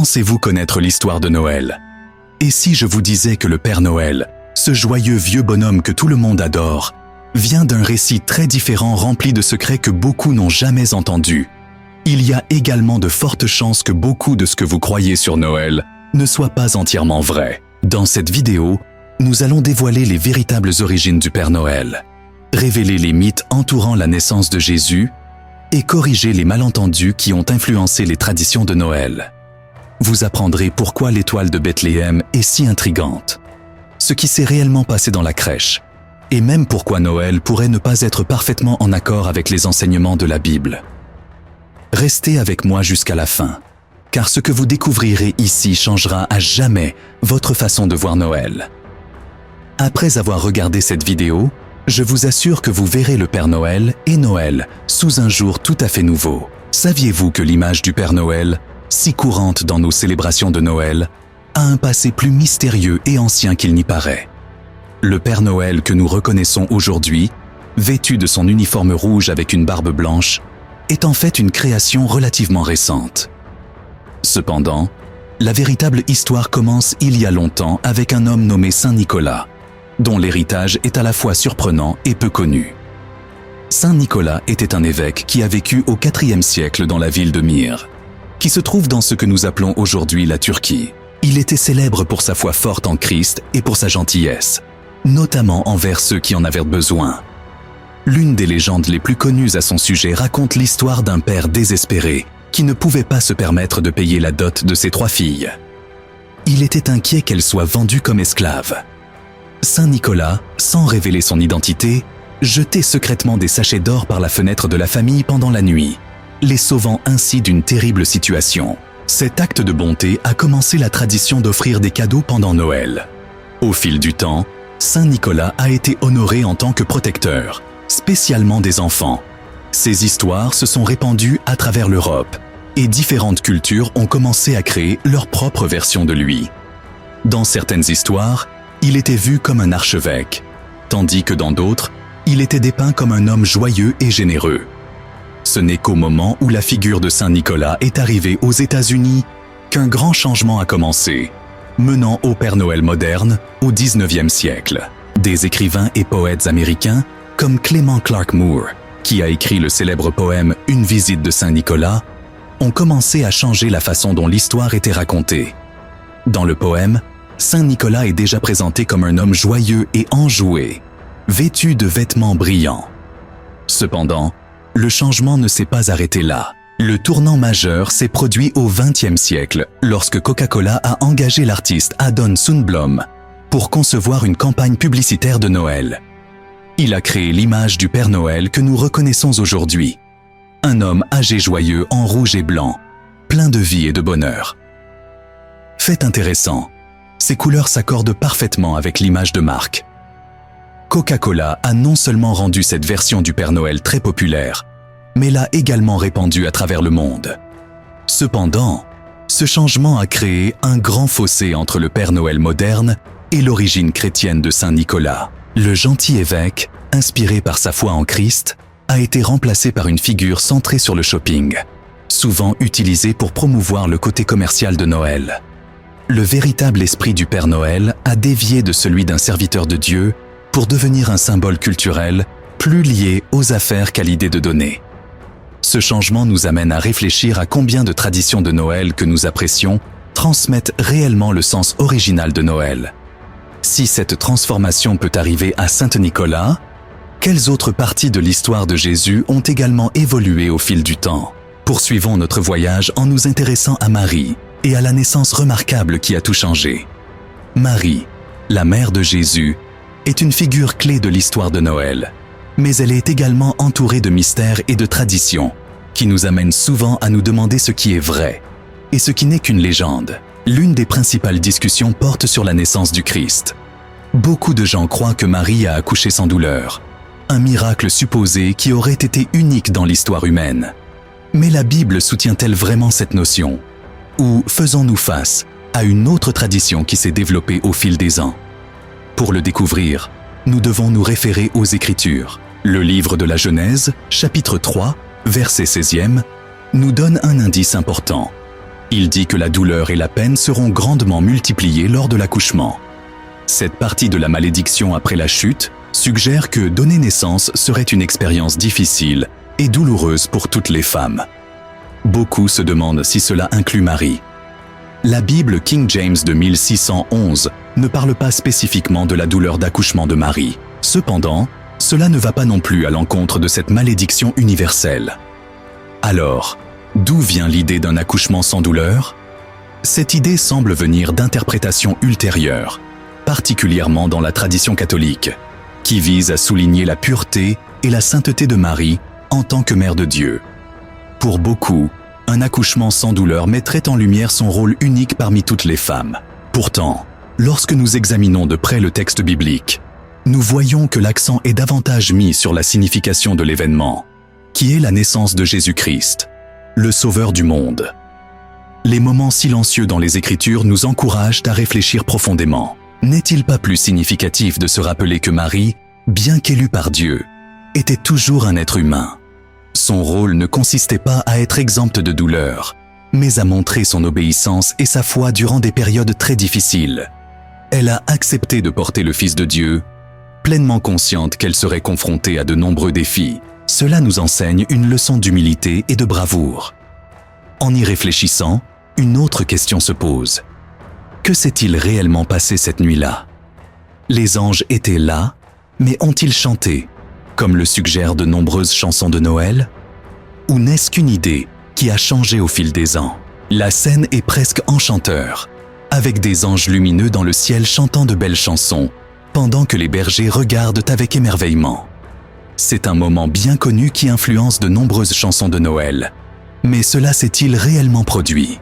Pensez-vous connaître l'histoire de Noël? Et si je vous disais que le Père Noël, ce joyeux vieux bonhomme que tout le monde adore, vient d'un récit très différent rempli de secrets que beaucoup n'ont jamais entendus? Il y a également de fortes chances que beaucoup de ce que vous croyez sur Noël ne soit pas entièrement vrai. Dans cette vidéo, nous allons dévoiler les véritables origines du Père Noël, révéler les mythes entourant la naissance de Jésus et corriger les malentendus qui ont influencé les traditions de Noël. Vous apprendrez pourquoi l'étoile de Bethléem est si intrigante, ce qui s'est réellement passé dans la crèche, et même pourquoi Noël pourrait ne pas être parfaitement en accord avec les enseignements de la Bible. Restez avec moi jusqu'à la fin, car ce que vous découvrirez ici changera à jamais votre façon de voir Noël. Après avoir regardé cette vidéo, je vous assure que vous verrez le Père Noël et Noël sous un jour tout à fait nouveau. Saviez-vous que l'image du Père Noël, si courante dans nos célébrations de Noël, a un passé plus mystérieux et ancien qu'il n'y paraît? Le Père Noël que nous reconnaissons aujourd'hui, vêtu de son uniforme rouge avec une barbe blanche, est en fait une création relativement récente. Cependant, la véritable histoire commence il y a longtemps avec un homme nommé Saint Nicolas, dont l'héritage est à la fois surprenant et peu connu. Saint Nicolas était un évêque qui a vécu au IVe siècle dans la ville de Myre, qui se trouve dans ce que nous appelons aujourd'hui la Turquie. Il était célèbre pour sa foi forte en Christ et pour sa gentillesse, notamment envers ceux qui en avaient besoin. L'une des légendes les plus connues à son sujet raconte l'histoire d'un père désespéré qui ne pouvait pas se permettre de payer la dot de ses 3 filles. Il était inquiet qu'elles soient vendues comme esclaves. Saint Nicolas, sans révéler son identité, jetait secrètement des sachets d'or par la fenêtre de la famille pendant la nuit, les sauvant ainsi d'une terrible situation. Cet acte de bonté a commencé la tradition d'offrir des cadeaux pendant Noël. Au fil du temps, Saint Nicolas a été honoré en tant que protecteur, spécialement des enfants. Ces histoires se sont répandues à travers l'Europe et différentes cultures ont commencé à créer leur propre version de lui. Dans certaines histoires, il était vu comme un archevêque, tandis que dans d'autres, il était dépeint comme un homme joyeux et généreux. Ce n'est qu'au moment où la figure de Saint Nicolas est arrivée aux États-Unis qu'un grand changement a commencé, menant au Père Noël moderne au XIXe siècle. Des écrivains et poètes américains comme Clement Clark Moore, qui a écrit le célèbre poème « Une visite de Saint Nicolas », ont commencé à changer la façon dont l'histoire était racontée. Dans le poème, Saint Nicolas est déjà présenté comme un homme joyeux et enjoué, vêtu de vêtements brillants. Cependant, le changement ne s'est pas arrêté là. Le tournant majeur s'est produit au XXe siècle, lorsque Coca-Cola a engagé l'artiste Adon Sundblom pour concevoir une campagne publicitaire de Noël. Il a créé l'image du Père Noël que nous reconnaissons aujourd'hui. Un homme âgé joyeux en rouge et blanc, plein de vie et de bonheur. Fait intéressant, ces couleurs s'accordent parfaitement avec l'image de marque. Coca-Cola a non seulement rendu cette version du Père Noël très populaire, mais l'a également répandue à travers le monde. Cependant, ce changement a créé un grand fossé entre le Père Noël moderne et l'origine chrétienne de Saint Nicolas. Le gentil évêque, inspiré par sa foi en Christ, a été remplacé par une figure centrée sur le shopping, souvent utilisée pour promouvoir le côté commercial de Noël. Le véritable esprit du Père Noël a dévié de celui d'un serviteur de Dieu pour devenir un symbole culturel plus lié aux affaires qu'à l'idée de donner. Ce changement nous amène à réfléchir à combien de traditions de Noël que nous apprécions transmettent réellement le sens original de Noël. Si cette transformation peut arriver à Saint Nicolas, quelles autres parties de l'histoire de Jésus ont également évolué au fil du temps? Poursuivons notre voyage en nous intéressant à Marie et à la naissance remarquable qui a tout changé. Marie, la mère de Jésus, est une figure clé de l'histoire de Noël, mais elle est également entourée de mystères et de traditions qui nous amènent souvent à nous demander ce qui est vrai et ce qui n'est qu'une légende. L'une des principales discussions porte sur la naissance du Christ. Beaucoup de gens croient que Marie a accouché sans douleur, un miracle supposé qui aurait été unique dans l'histoire humaine. Mais la Bible soutient-elle vraiment cette notion? Ou faisons-nous face à une autre tradition qui s'est développée au fil des ans? Pour le découvrir, nous devons nous référer aux Écritures. Le livre de la Genèse, chapitre 3, verset 16e, nous donne un indice important. Il dit que la douleur et la peine seront grandement multipliées lors de l'accouchement. Cette partie de la malédiction après la chute suggère que donner naissance serait une expérience difficile et douloureuse pour toutes les femmes. Beaucoup se demandent si cela inclut Marie. La Bible King James de 1611 ne parle pas spécifiquement de la douleur d'accouchement de Marie. Cependant, cela ne va pas non plus à l'encontre de cette malédiction universelle. Alors, d'où vient l'idée d'un accouchement sans douleur? Cette idée semble venir d'interprétations ultérieures, particulièrement dans la tradition catholique, qui vise à souligner la pureté et la sainteté de Marie en tant que mère de Dieu. Pour beaucoup, un accouchement sans douleur mettrait en lumière son rôle unique parmi toutes les femmes. Pourtant, lorsque nous examinons de près le texte biblique, nous voyons que l'accent est davantage mis sur la signification de l'événement, qui est la naissance de Jésus-Christ, le Sauveur du monde. Les moments silencieux dans les Écritures nous encouragent à réfléchir profondément. N'est-il pas plus significatif de se rappeler que Marie, bien qu'élue par Dieu, était toujours un être humain? Son rôle ne consistait pas à être exempte de douleur, mais à montrer son obéissance et sa foi durant des périodes très difficiles. Elle a accepté de porter le Fils de Dieu, pleinement consciente qu'elle serait confrontée à de nombreux défis. Cela nous enseigne une leçon d'humilité et de bravoure. En y réfléchissant, une autre question se pose. Que s'est-il réellement passé cette nuit-là? Les anges étaient là, mais ont-ils chanté, comme le suggèrent de nombreuses chansons de Noël? Ou n'est-ce qu'une idée qui a changé au fil des ans? La scène est presque enchanteur, avec des anges lumineux dans le ciel chantant de belles chansons, pendant que les bergers regardent avec émerveillement. C'est un moment bien connu qui influence de nombreuses chansons de Noël. Mais cela s'est-il réellement produit?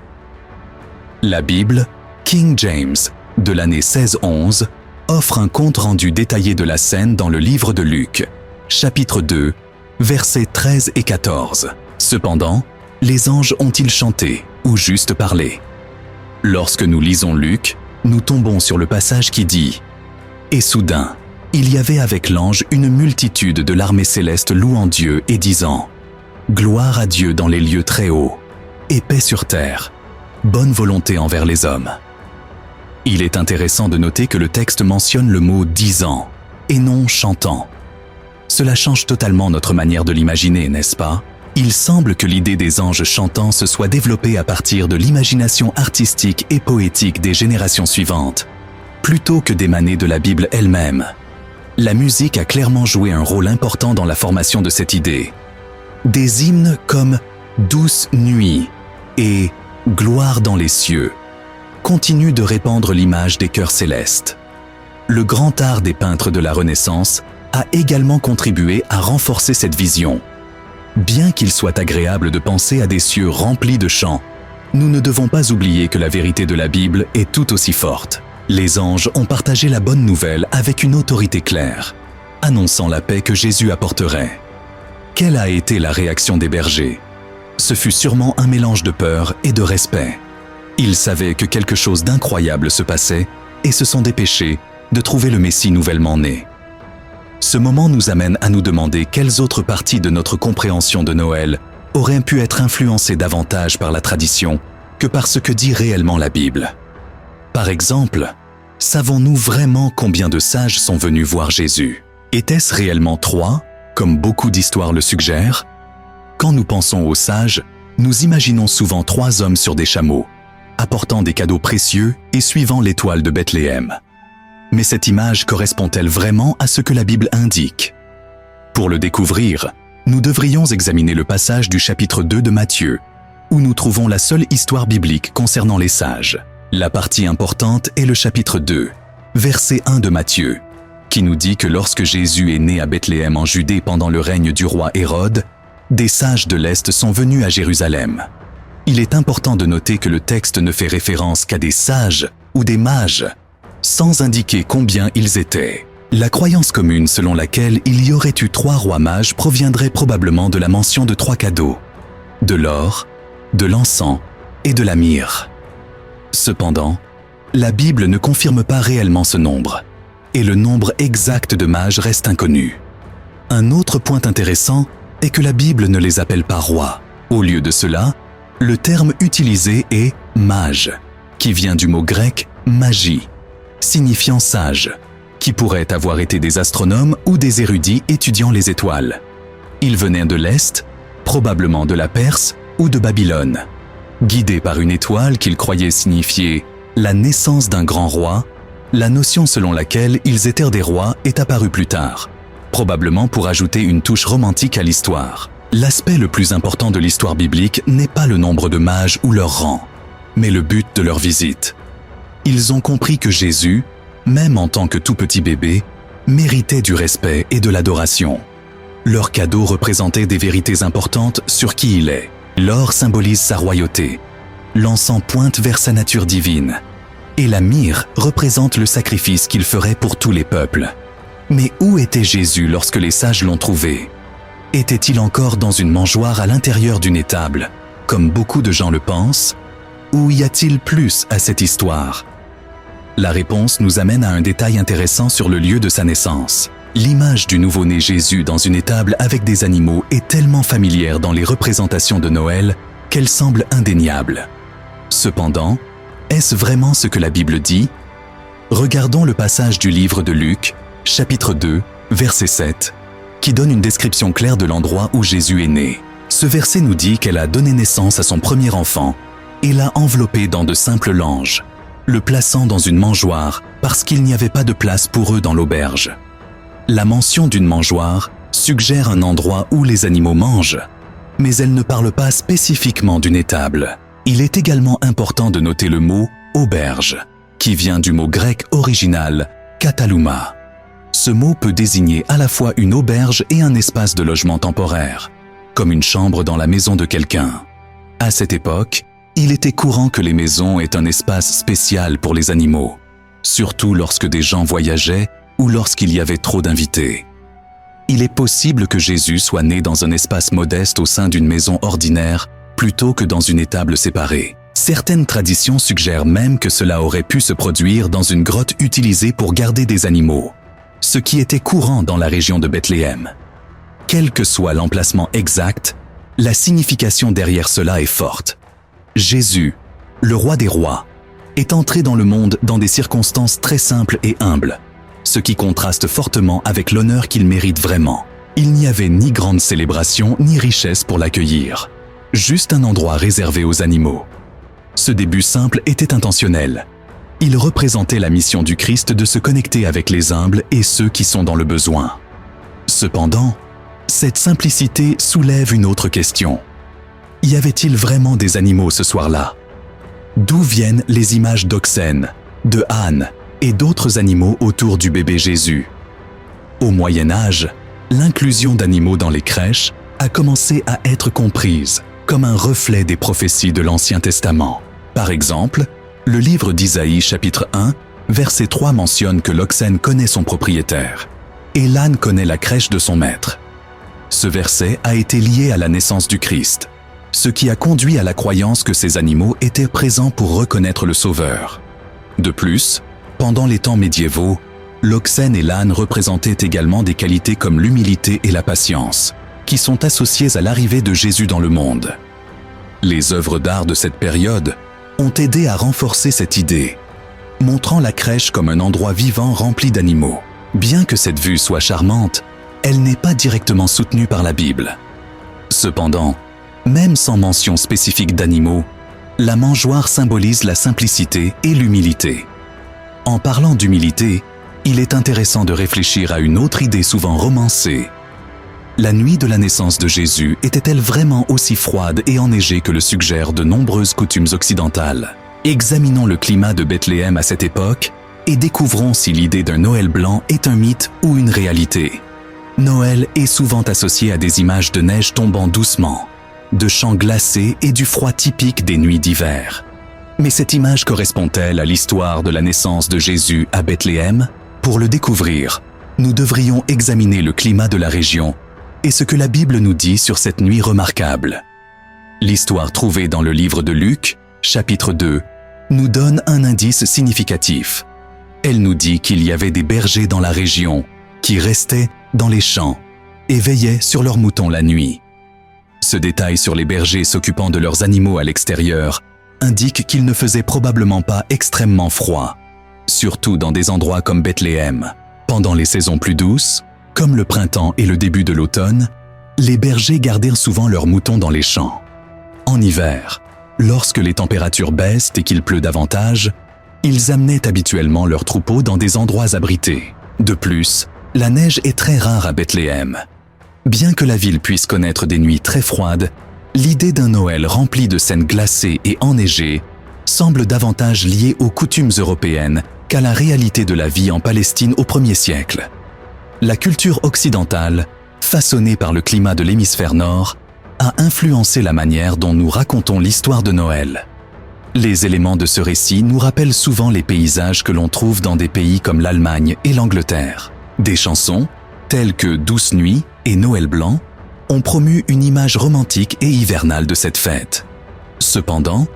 La Bible, King James, de l'année 1611, offre un compte-rendu détaillé de la scène dans le livre de Luc, chapitre 2, versets 13 et 14. Cependant, les anges ont-ils chanté ou juste parlé? Lorsque nous lisons Luc, nous tombons sur le passage qui dit « Et soudain, il y avait avec l'ange une multitude de l'armée céleste louant Dieu et disant « Gloire à Dieu dans les lieux très hauts, et paix sur terre, bonne volonté envers les hommes. » Il est intéressant de noter que le texte mentionne le mot « disant » et non « chantant ». Cela change totalement notre manière de l'imaginer, n'est-ce pas? Il semble que l'idée des anges chantants se soit développée à partir de l'imagination artistique et poétique des générations suivantes, plutôt que d'émaner de la Bible elle-même. La musique a clairement joué un rôle important dans la formation de cette idée. Des hymnes comme « Douce nuit » et « Gloire dans les cieux » continuent de répandre l'image des chœurs célestes. Le grand art des peintres de la Renaissance a également contribué à renforcer cette vision. Bien qu'il soit agréable de penser à des cieux remplis de chants, nous ne devons pas oublier que la vérité de la Bible est tout aussi forte. Les anges ont partagé la bonne nouvelle avec une autorité claire, annonçant la paix que Jésus apporterait. Quelle a été la réaction des bergers? Ce fut sûrement un mélange de peur et de respect. Ils savaient que quelque chose d'incroyable se passait et se sont dépêchés de trouver le Messie nouvellement né. Ce moment nous amène à nous demander quelles autres parties de notre compréhension de Noël auraient pu être influencées davantage par la tradition que par ce que dit réellement la Bible. Par exemple, savons-nous vraiment combien de sages sont venus voir Jésus? Était-ce réellement 3, comme beaucoup d'histoires le suggèrent? Quand nous pensons aux sages, nous imaginons souvent 3 hommes sur des chameaux, apportant des cadeaux précieux et suivant l'étoile de Bethléem. Mais cette image correspond-elle vraiment à ce que la Bible indique? Pour le découvrir, nous devrions examiner le passage du chapitre 2 de Matthieu, où nous trouvons la seule histoire biblique concernant les sages. La partie importante est le chapitre 2, verset 1 de Matthieu, qui nous dit que lorsque Jésus est né à Bethléem en Judée pendant le règne du roi Hérode, des sages de l'Est sont venus à Jérusalem. Il est important de noter que le texte ne fait référence qu'à des sages ou des mages, sans indiquer combien ils étaient. La croyance commune selon laquelle il y aurait eu 3 rois mages proviendrait probablement de la mention de 3 cadeaux, de l'or, de l'encens et de la myrrhe. Cependant, la Bible ne confirme pas réellement ce nombre, et le nombre exact de mages reste inconnu. Un autre point intéressant est que la Bible ne les appelle pas rois. Au lieu de cela, Le terme utilisé est « mage », qui vient du mot grec « magie », signifiant sage, qui pourraient avoir été des astronomes ou des érudits étudiant les étoiles. Ils venaient de l'Est, probablement de la Perse ou de Babylone. Guidés par une étoile qu'ils croyaient signifier la naissance d'un grand roi, la notion selon laquelle ils étaient des rois est apparue plus tard, probablement pour ajouter une touche romantique à l'histoire. L'aspect le plus important de l'histoire biblique n'est pas le nombre de mages ou leur rang, mais le but de leur visite. Ils ont compris que Jésus, même en tant que tout petit bébé, méritait du respect et de l'adoration. Leur cadeau représentait des vérités importantes sur qui il est. L'or symbolise sa royauté, l'encens pointe vers sa nature divine, et la myrrhe représente le sacrifice qu'il ferait pour tous les peuples. Mais où était Jésus lorsque les sages l'ont trouvé? Était-il encore dans une mangeoire à l'intérieur d'une étable, comme beaucoup de gens le pensent, ou y a-t-il plus à cette histoire? La réponse nous amène à un détail intéressant sur le lieu de sa naissance. L'image du nouveau-né Jésus dans une étable avec des animaux est tellement familière dans les représentations de Noël qu'elle semble indéniable. Cependant, est-ce vraiment ce que la Bible dit? Regardons le passage du livre de Luc, chapitre 2, verset 7, qui donne une description claire de l'endroit où Jésus est né. Ce verset nous dit qu'elle a donné naissance à son premier enfant et l'a enveloppé dans de simples langes, le plaçant dans une mangeoire parce qu'il n'y avait pas de place pour eux dans l'auberge. La mention d'une mangeoire suggère un endroit où les animaux mangent, mais elle ne parle pas spécifiquement d'une étable. Il est également important de noter le mot « auberge », qui vient du mot grec original « katalouma ». Ce mot peut désigner à la fois une auberge et un espace de logement temporaire, comme une chambre dans la maison de quelqu'un. À cette époque, il était courant que les maisons aient un espace spécial pour les animaux, surtout lorsque des gens voyageaient ou lorsqu'il y avait trop d'invités. Il est possible que Jésus soit né dans un espace modeste au sein d'une maison ordinaire plutôt que dans une étable séparée. Certaines traditions suggèrent même que cela aurait pu se produire dans une grotte utilisée pour garder des animaux, ce qui était courant dans la région de Bethléem. Quel que soit l'emplacement exact, la signification derrière cela est forte. Jésus, le roi des rois, est entré dans le monde dans des circonstances très simples et humbles, ce qui contraste fortement avec l'honneur qu'il mérite vraiment. Il n'y avait ni grande célébration ni richesse pour l'accueillir, juste un endroit réservé aux animaux. Ce début simple était intentionnel. Il représentait la mission du Christ de se connecter avec les humbles et ceux qui sont dans le besoin. Cependant, cette simplicité soulève une autre question. Y avait-il vraiment des animaux ce soir-là? D'où viennent les images d'oxen, de ânes et d'autres animaux autour du bébé Jésus? Au Moyen Âge, l'inclusion d'animaux dans les crèches a commencé à être comprise comme un reflet des prophéties de l'Ancien Testament. Par exemple, le livre d'Isaïe chapitre 1, verset 3 mentionne que l'oxen connaît son propriétaire et l'âne connaît la crèche de son maître. Ce verset a été lié à la naissance du Christ, ce qui a conduit à la croyance que ces animaux étaient présents pour reconnaître le Sauveur. De plus, pendant les temps médiévaux, l'oxen et l'âne représentaient également des qualités comme l'humilité et la patience, qui sont associées à l'arrivée de Jésus dans le monde. Les œuvres d'art de cette période ont aidé à renforcer cette idée, montrant la crèche comme un endroit vivant rempli d'animaux. Bien que cette vue soit charmante, elle n'est pas directement soutenue par la Bible. Cependant, même sans mention spécifique d'animaux, la mangeoire symbolise la simplicité et l'humilité. En parlant d'humilité, il est intéressant de réfléchir à une autre idée souvent romancée. La nuit de la naissance de Jésus était-elle vraiment aussi froide et enneigée que le suggèrent de nombreuses coutumes occidentales? Examinons le climat de Bethléem à cette époque et découvrons si l'idée d'un Noël blanc est un mythe ou une réalité. Noël est souvent associé à des images de neige tombant doucement, de champs glacés et du froid typique des nuits d'hiver. Mais cette image correspond-elle à l'histoire de la naissance de Jésus à Bethléem? Pour le découvrir, nous devrions examiner le climat de la région et ce que la Bible nous dit sur cette nuit remarquable. L'histoire trouvée dans le livre de Luc, chapitre 2, nous donne un indice significatif. Elle nous dit qu'il y avait des bergers dans la région qui restaient dans les champs et veillaient sur leurs moutons la nuit. Ce détail sur les bergers s'occupant de leurs animaux à l'extérieur indique qu'il ne faisait probablement pas extrêmement froid, surtout dans des endroits comme Bethléem. Pendant les saisons plus douces, comme le printemps et le début de l'automne, les bergers gardèrent souvent leurs moutons dans les champs. En hiver, lorsque les températures baissent et qu'il pleut davantage, ils amenaient habituellement leurs troupeaux dans des endroits abrités. De plus, la neige est très rare à Bethléem. Bien que la ville puisse connaître des nuits très froides, l'idée d'un Noël rempli de scènes glacées et enneigées semble davantage liée aux coutumes européennes qu'à la réalité de la vie en Palestine au 1er siècle. La culture occidentale, façonnée par le climat de l'hémisphère nord, a influencé la manière dont nous racontons l'histoire de Noël. Les éléments de ce récit nous rappellent souvent les paysages que l'on trouve dans des pays comme l'Allemagne et l'Angleterre. Des chansons, telles que Douce Nuit et Noël blanc, ont promu une image romantique et hivernale de cette fête. Cependant,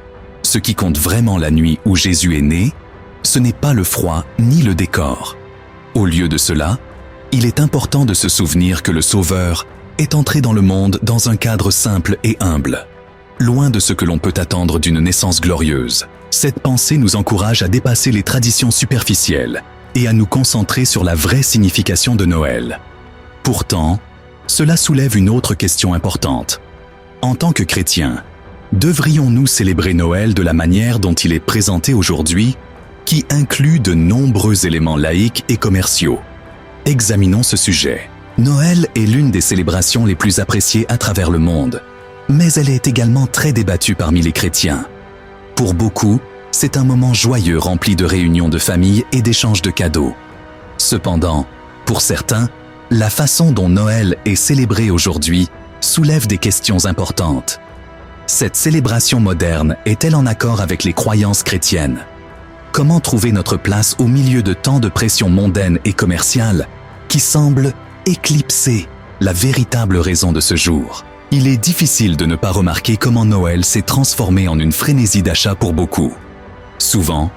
ce qui compte vraiment la nuit où Jésus est né, ce n'est pas le froid ni le décor. Au lieu de cela, il est important de se souvenir que le Sauveur est entré dans le monde dans un cadre simple et humble, loin de ce que l'on peut attendre d'une naissance glorieuse. Cette pensée nous encourage à dépasser les traditions superficielles et à nous concentrer sur la vraie signification de Noël. Pourtant, cela soulève une autre question importante. En tant que chrétiens, devrions-nous célébrer Noël de la manière dont il est présenté aujourd'hui, qui inclut de nombreux éléments laïques et commerciaux? Examinons ce sujet. Noël est l'une des célébrations les plus appréciées à travers le monde, mais elle est également très débattue parmi les chrétiens. Pour beaucoup, c'est un moment joyeux rempli de réunions de famille et d'échanges de cadeaux. Cependant, pour certains, la façon dont Noël est célébré aujourd'hui soulève des questions importantes. Cette célébration moderne est-elle en accord avec les croyances chrétiennes? Comment trouver notre place au milieu de tant de pressions mondaines et commerciales qui semblent éclipser la véritable raison de ce jour? Il est difficile de ne pas remarquer comment Noël s'est transformé en une frénésie d'achat pour beaucoup. Souvent,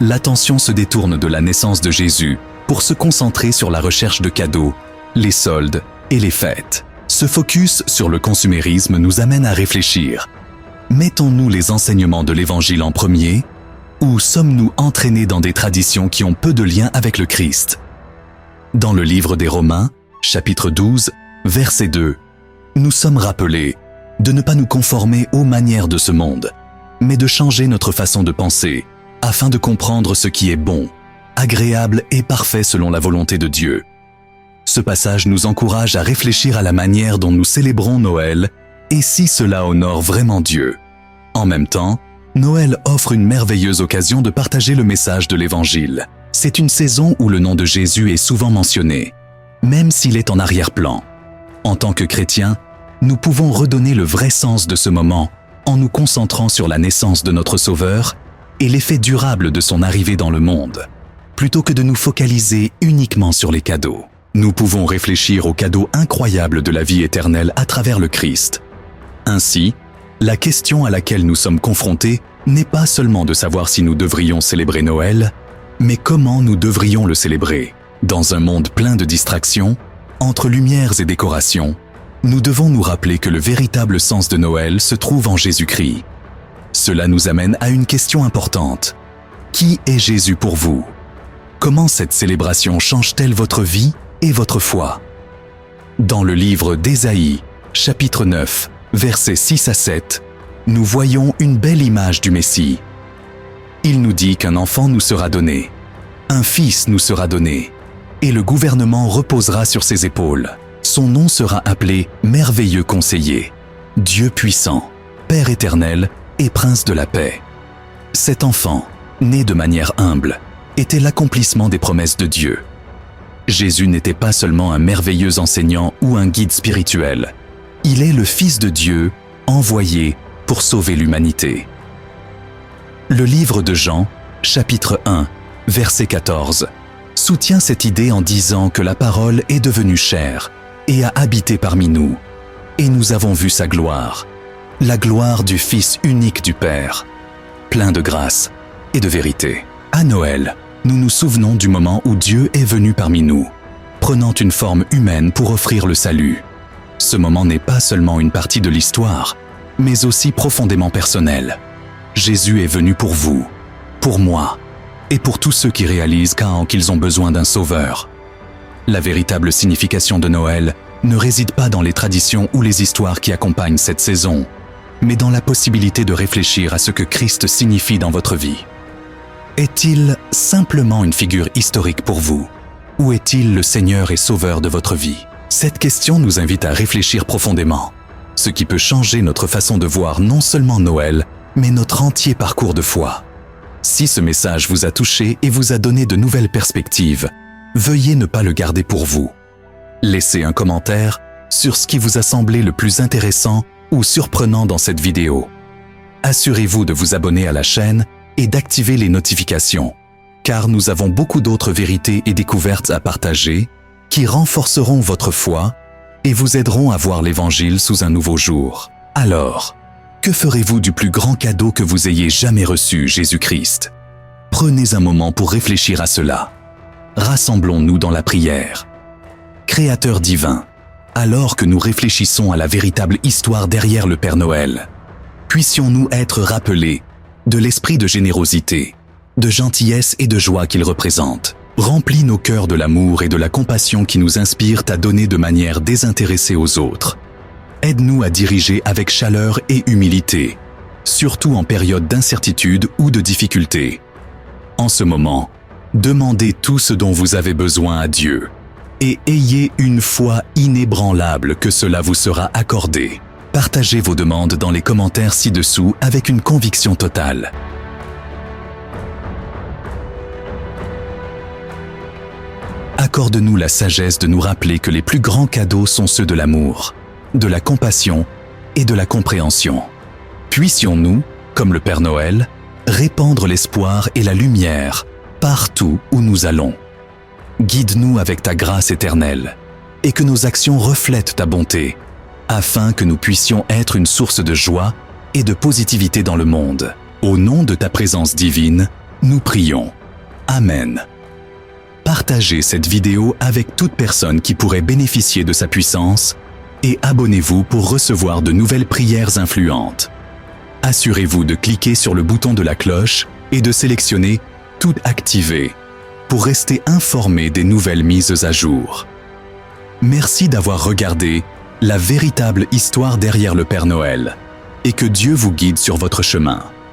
l'attention se détourne de la naissance de Jésus pour se concentrer sur la recherche de cadeaux, les soldes et les fêtes. Ce focus sur le consumérisme nous amène à réfléchir. Mettons-nous les enseignements de l'Évangile en premier, ou sommes-nous entraînés dans des traditions qui ont peu de lien avec le Christ? Dans le livre des Romains, chapitre 12, verset 2, nous sommes rappelés de ne pas nous conformer aux manières de ce monde, mais de changer notre façon de penser, afin de comprendre ce qui est bon, agréable et parfait selon la volonté de Dieu. Ce passage nous encourage à réfléchir à la manière dont nous célébrons Noël et si cela honore vraiment Dieu. En même temps, Noël offre une merveilleuse occasion de partager le message de l'Évangile. C'est une saison où le nom de Jésus est souvent mentionné, même s'il est en arrière-plan. En tant que chrétiens, nous pouvons redonner le vrai sens de ce moment en nous concentrant sur la naissance de notre Sauveur et l'effet durable de son arrivée dans le monde, plutôt que de nous focaliser uniquement sur les cadeaux. Nous pouvons réfléchir aux cadeaux incroyables de la vie éternelle à travers le Christ. Ainsi, la question à laquelle nous sommes confrontés n'est pas seulement de savoir si nous devrions célébrer Noël, mais comment nous devrions le célébrer. Dans un monde plein de distractions, entre lumières et décorations, nous devons nous rappeler que le véritable sens de Noël se trouve en Jésus-Christ. Cela nous amène à une question importante. Qui est Jésus pour vous? Comment cette célébration change-t-elle votre vie et votre foi? Dans le livre d'Ésaïe, chapitre 9, versets 6 à 7, nous voyons une belle image du Messie. Il nous dit qu'un enfant nous sera donné, un fils nous sera donné, et le gouvernement reposera sur ses épaules. Son nom sera appelé Merveilleux Conseiller, Dieu puissant, Père éternel et Prince de la paix. Cet enfant, né de manière humble, était l'accomplissement des promesses de Dieu. Jésus n'était pas seulement un merveilleux enseignant ou un guide spirituel. Il est le Fils de Dieu, envoyé pour sauver l'humanité. Le livre de Jean, chapitre 1, verset 14, soutient cette idée en disant que la parole est devenue chair et a habité parmi nous, et nous avons vu sa gloire, la gloire du Fils unique du Père, plein de grâce et de vérité. À Noël, nous nous souvenons du moment où Dieu est venu parmi nous, prenant une forme humaine pour offrir le salut. Ce moment n'est pas seulement une partie de l'histoire, mais aussi profondément personnel. Jésus est venu pour vous, pour moi, et pour tous ceux qui réalisent qu'ils ont besoin d'un sauveur. La véritable signification de Noël ne réside pas dans les traditions ou les histoires qui accompagnent cette saison, mais dans la possibilité de réfléchir à ce que Christ signifie dans votre vie. Est-il simplement une figure historique pour vous, ou est-il le Seigneur et Sauveur de votre vie? Cette question nous invite à réfléchir profondément, ce qui peut changer notre façon de voir non seulement Noël, mais notre entier parcours de foi. Si ce message vous a touché et vous a donné de nouvelles perspectives, veuillez ne pas le garder pour vous. Laissez un commentaire sur ce qui vous a semblé le plus intéressant ou surprenant dans cette vidéo. Assurez-vous de vous abonner à la chaîne et d'activer les notifications, car nous avons beaucoup d'autres vérités et découvertes à partager qui renforceront votre foi et vous aideront à voir l'Évangile sous un nouveau jour. Alors, que ferez-vous du plus grand cadeau que vous ayez jamais reçu, Jésus-Christ? Prenez un moment pour réfléchir à cela. Rassemblons-nous dans la prière. Créateur divin, alors que nous réfléchissons à la véritable histoire derrière le Père Noël, puissions-nous être rappelés de l'esprit de générosité, de gentillesse et de joie qu'il représente. Remplis nos cœurs de l'amour et de la compassion qui nous inspirent à donner de manière désintéressée aux autres. Aide-nous à diriger avec chaleur et humilité, surtout en période d'incertitude ou de difficulté. En ce moment, demandez tout ce dont vous avez besoin à Dieu et ayez une foi inébranlable que cela vous sera accordé. Partagez vos demandes dans les commentaires ci-dessous avec une conviction totale. Accorde-nous la sagesse de nous rappeler que les plus grands cadeaux sont ceux de l'amour, de la compassion et de la compréhension. Puissions-nous, comme le Père Noël, répandre l'espoir et la lumière partout où nous allons. Guide-nous avec ta grâce éternelle et que nos actions reflètent ta bonté, afin que nous puissions être une source de joie et de positivité dans le monde. Au nom de ta présence divine, nous prions. Amen. Partagez cette vidéo avec toute personne qui pourrait bénéficier de sa puissance et abonnez-vous pour recevoir de nouvelles prières influentes. Assurez-vous de cliquer sur le bouton de la cloche et de sélectionner « Tout activé » pour rester informé des nouvelles mises à jour. Merci d'avoir regardé la véritable histoire derrière le Père Noël et que Dieu vous guide sur votre chemin.